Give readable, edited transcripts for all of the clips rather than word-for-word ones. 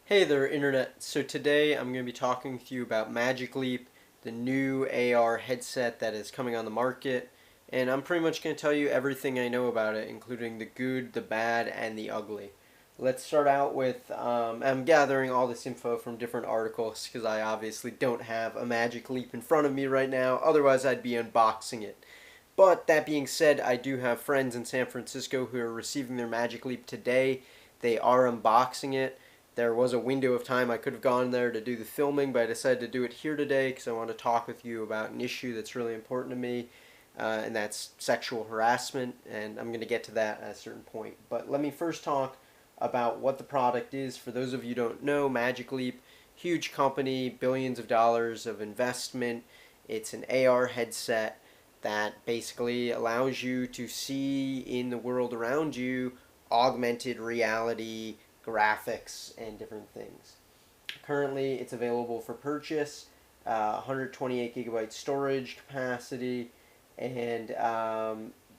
Hey there, Internet. So today I'm going to be talking to you about Magic Leap, the new AR headset that is coming on the market, and I'm pretty much going to tell you everything I know about it, including the good, the bad, and the ugly. Let's start out with I'm gathering all this info from different articles because I obviously don't have a Magic Leap in front of me right now, otherwise, I'd be unboxing it. But that being said, I do have friends in San Francisco who are receiving their Magic Leap today. They are unboxing it. There was a window of time I could have gone there to do the filming, but I decided to do it here today because I want to talk with you about an issue that's really important to me, and that's sexual harassment, and I'm going to get to that at a certain point. But let me first talk about what the product is. For those of you who don't know, Magic Leap, huge company, billions of dollars of investment. It's an AR headset that basically allows you to see in the world around you augmented reality graphics and different things. Currently, it's available for purchase, 128 gigabyte storage capacity, and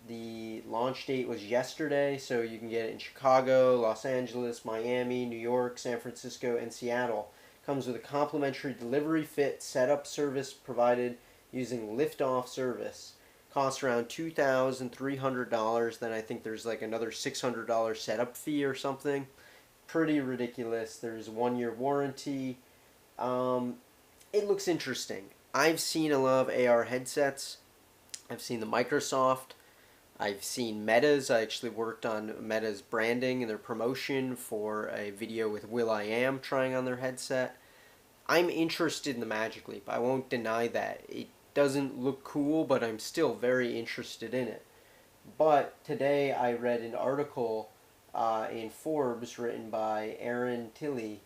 the launch date was yesterday, so you can get it in Chicago, Los Angeles, Miami, New York, San Francisco, and Seattle. Comes with a complimentary delivery fit setup service provided using Liftoff service. Costs around $2,300. Then I think there's like another $600 setup fee or something. Pretty ridiculous. There's 1 year warranty. Um, it looks interesting. I've seen a lot of AR headsets. I've seen the Microsoft. I've seen Meta's. I actually worked on Meta's branding and their promotion for a video with will.i.am trying on their headset. I'm interested in the Magic Leap. I won't deny that. It doesn't look cool, but I'm still very interested in it. But today I read an article in Forbes written by Aaron Tilley,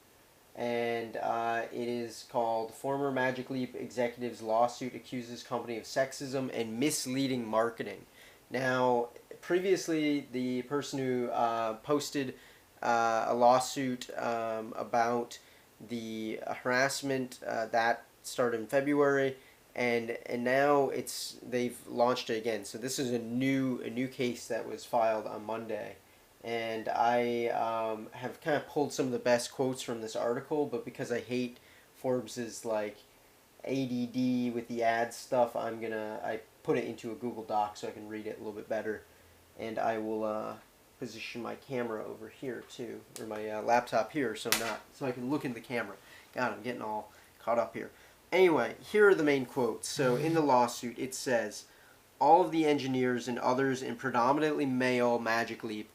and it is called "Former Magic Leap Executive's Lawsuit Accuses Company of Sexism and Misleading Marketing." Now, previously, the person who posted a lawsuit about the harassment that started in February, and now they've launched it again. So this is a new case that was filed on Monday, and I have kind of pulled some of the best quotes from this article, but because I hate Forbes's like ADD with the ad stuff, I put it into a Google Doc so I can read it a little bit better, and I will position my camera over here too, or my laptop here, so I can look in the camera. God, I'm getting all caught up here. Anyway, here are the main quotes. So in the lawsuit, it says, all of the engineers and others in predominantly male Magic Leap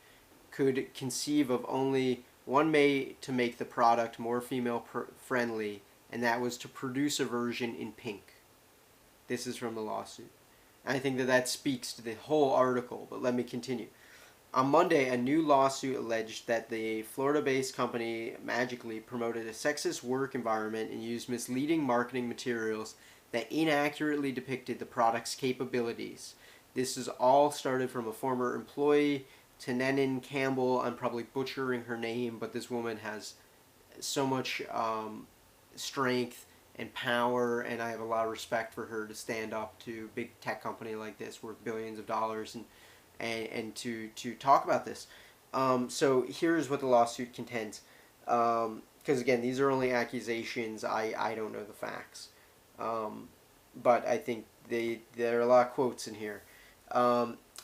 could conceive of only one way to make the product more female friendly, and that was to produce a version in pink. This is from the lawsuit. I think that speaks to the whole article, but let me continue. On Monday, a new lawsuit alleged that the Florida-based company Magic Leap promoted a sexist work environment and used misleading marketing materials that inaccurately depicted the product's capabilities. This is all started from a former employee, Tenenin Campbell. I'm probably butchering her name, but this woman has so much strength and power, and I have a lot of respect for her to stand up to a big tech company like this worth billions of dollars and to talk about this. So here's what the lawsuit contends. Because again, these are only accusations. I don't know the facts. But I think there are a lot of quotes in here.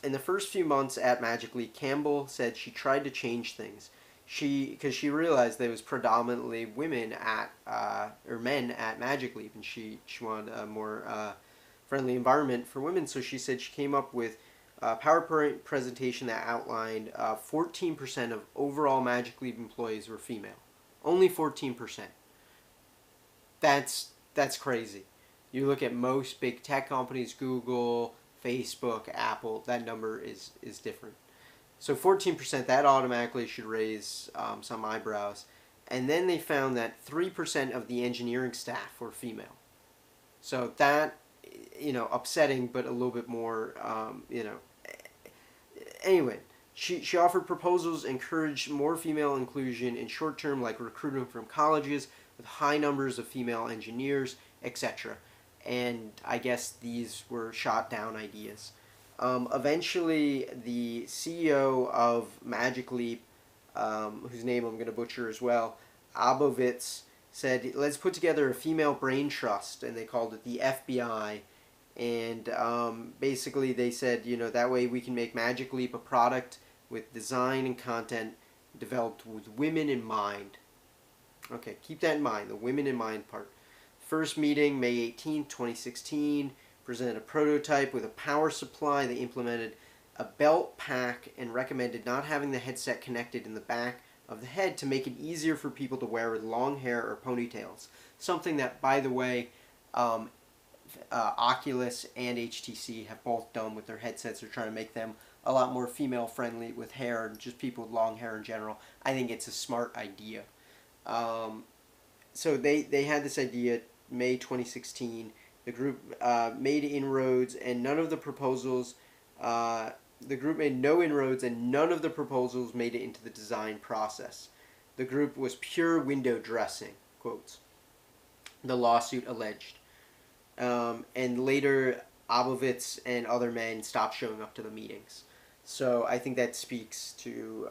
In the first few months at Magic Leap, Campbell said she tried to change things. Because she realized there was predominantly women or men at Magic Leap, and she wanted a more friendly environment for women. So she said she came up with a PowerPoint presentation that outlined 14% of overall Magic Leap employees were female. Only 14%. That's crazy. You look at most big tech companies, Google, Facebook, Apple, that number is different. So 14%, that automatically should raise some eyebrows. And then they found that 3% of the engineering staff were female. So that, upsetting, but a little bit more, Anyway, she offered proposals encouraged more female inclusion in short term, like recruiting from colleges with high numbers of female engineers, etc. And I guess these were shot down ideas. Eventually, the CEO of Magic Leap, whose name I'm going to butcher as well, Abovitz said, let's put together a female brain trust, and they called it the FBI. And basically they said, that way we can make Magic Leap a product with design and content developed with women in mind. Okay, keep that in mind, the women in mind part. First meeting, May 18th, 2016. Presented a prototype with a power supply. They implemented a belt pack and recommended not having the headset connected in the back of the head to make it easier for people to wear with long hair or ponytails. Something that, by the way, Oculus and HTC have both done with their headsets. They're trying to make them a lot more female friendly with hair and just people with long hair in general. I think it's a smart idea. So they had this idea May 2016. The group made inroads, and none of the proposals. The group made no inroads, and none of the proposals made it into the design process. The group was pure window dressing. Quotes. The lawsuit alleged. And later, Abovitz and other men stopped showing up to the meetings. So I think that speaks to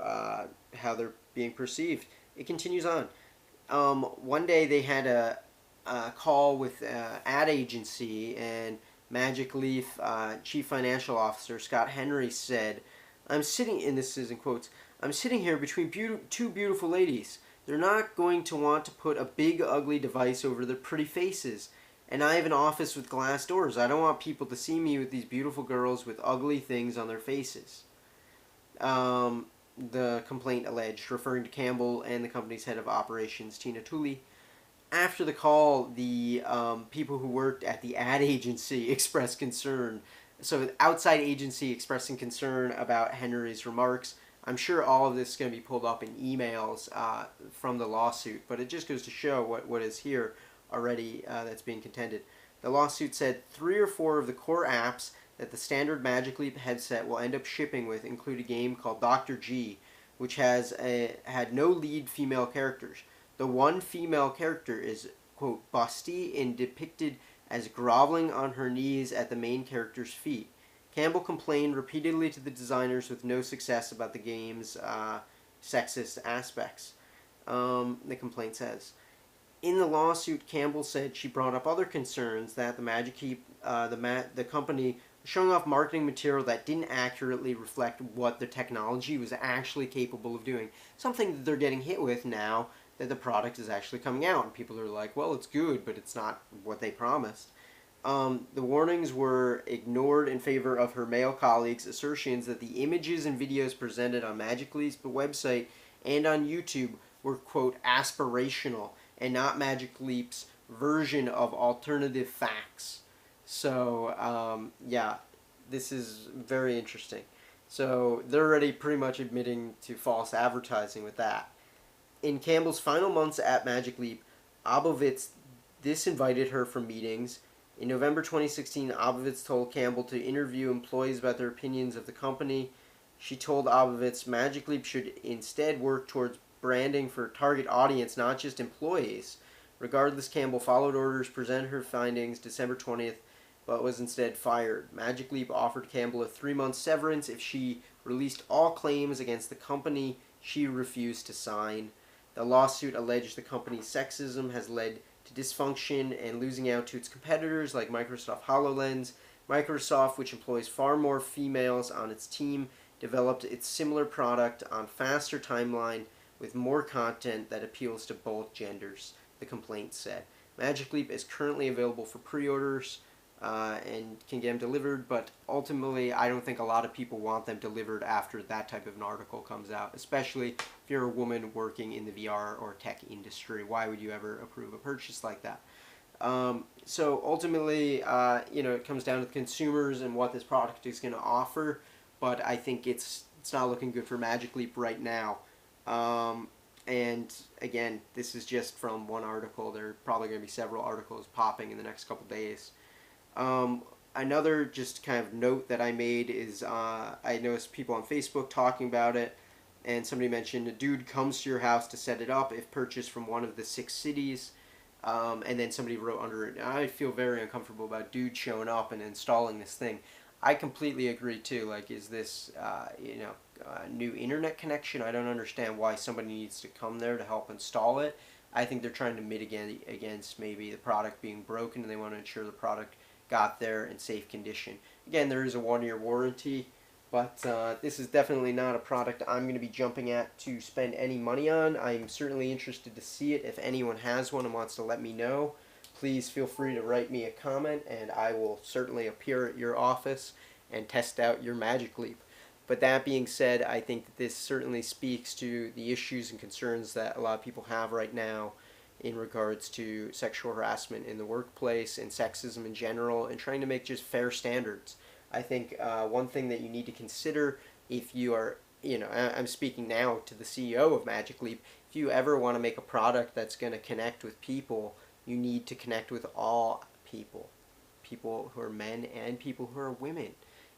how they're being perceived. It continues on. One day they had a call with ad agency, and Magic Leap Chief Financial Officer Scott Henry said, I'm sitting, and this is in quotes, I'm sitting here between two beautiful ladies. They're not going to want to put a big ugly device over their pretty faces. And I have an office with glass doors. I don't want people to see me with these beautiful girls with ugly things on their faces. The complaint alleged, referring to Campbell and the company's head of operations, Tina Tooley. After the call, the people who worked at the ad agency expressed concern. So the outside agency expressing concern about Henry's remarks. I'm sure all of this is going to be pulled up in emails from the lawsuit, but it just goes to show what is here already that's being contended. The lawsuit said 3 or 4 of the core apps that the standard Magic Leap headset will end up shipping with include a game called Dr. G, which had no lead female characters. The one female character is, quote, busty and depicted as groveling on her knees at the main character's feet. Campbell complained repeatedly to the designers with no success about the game's sexist aspects, the complaint says. In the lawsuit, Campbell said she brought up other concerns that the Magic Leap, the company, was showing off marketing material that didn't accurately reflect what the technology was actually capable of doing. Something that they're getting hit with now that the product is actually coming out. And people are like, well, it's good, but it's not what they promised. The warnings were ignored in favor of her male colleagues' assertions that the images and videos presented on Magic Leap's website and on YouTube were, quote, aspirational and not Magic Leap's version of alternative facts. So, yeah, this is very interesting. So they're already pretty much admitting to false advertising with that. In Campbell's final months at Magic Leap, Abovitz disinvited her from meetings. In November 2016, Abovitz told Campbell to interview employees about their opinions of the company. She told Abovitz Magic Leap should instead work towards branding for target audience, not just employees. Regardless, Campbell followed orders, presented her findings December 20th, but was instead fired. Magic Leap offered Campbell a 3-month severance if she released all claims against the company she refused to sign. The lawsuit alleged the company's sexism has led to dysfunction and losing out to its competitors like Microsoft HoloLens. Microsoft, which employs far more females on its team, developed its similar product on faster timeline with more content that appeals to both genders, the complaint said. Magic Leap is currently available for pre-orders and can get them delivered, but ultimately I don't think a lot of people want them delivered after that type of an article comes out, especially if you're a woman working in the VR or tech industry. Why would you ever approve a purchase like that? So ultimately, it comes down to the consumers and what this product is going to offer, but I think it's not looking good for Magic Leap right now. And again, this is just from one article. There are probably going to be several articles popping in the next couple days. Another just kind of note that I made is I noticed people on Facebook talking about it, and somebody mentioned a dude comes to your house to set it up if purchased from one of the 6 cities. And then somebody wrote under it, I feel very uncomfortable about dude showing up and installing this thing. I completely agree too. Like, is this, new internet connection. I don't understand why somebody needs to come there to help install it. I think they're trying to mitigate against maybe the product being broken, and they want to ensure the product got there in safe condition. Again, there is a 1-year warranty, but this is definitely not a product I'm going to be jumping at to spend any money on. I'm certainly interested to see it. If anyone has one and wants to let me know, please feel free to write me a comment, and I will certainly appear at your office and test out your Magic Leap. But that being said, I think that this certainly speaks to the issues and concerns that a lot of people have right now in regards to sexual harassment in the workplace and sexism in general, and trying to make just fair standards. I think one thing that you need to consider if you are, I'm speaking now to the CEO of Magic Leap, if you ever want to make a product that's going to connect with people, you need to connect with all people. People who are men and people who are women.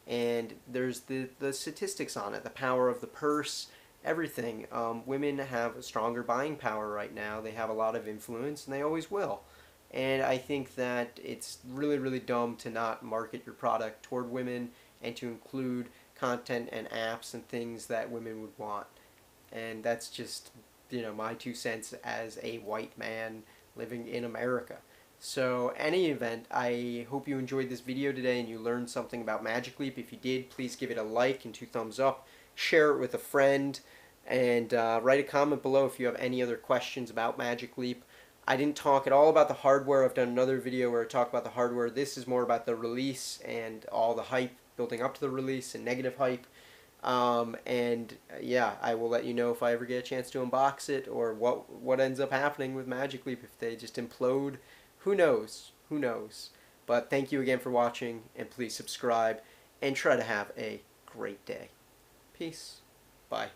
And there's the statistics on it, the power of the purse, everything. Women have a stronger buying power right now. They have a lot of influence, and they always will. And I think that it's really, really dumb to not market your product toward women and to include content and apps and things that women would want. And that's just, my 2 cents as a white man living in America. So, any event, I hope you enjoyed this video today and you learned something about Magic Leap. If you did, please give it a like and 2 thumbs up. Share it with a friend, and write a comment below if you have any other questions about Magic Leap. I didn't talk at all about the hardware. I've done another video where I talk about the hardware. This is more about the release and all the hype building up to the release and negative hype. Yeah, I will let you know if I ever get a chance to unbox it, or what ends up happening with Magic Leap, if they just implode. Who knows? Who knows? But thank you again for watching, and please subscribe and try to have a great day. Peace. Bye.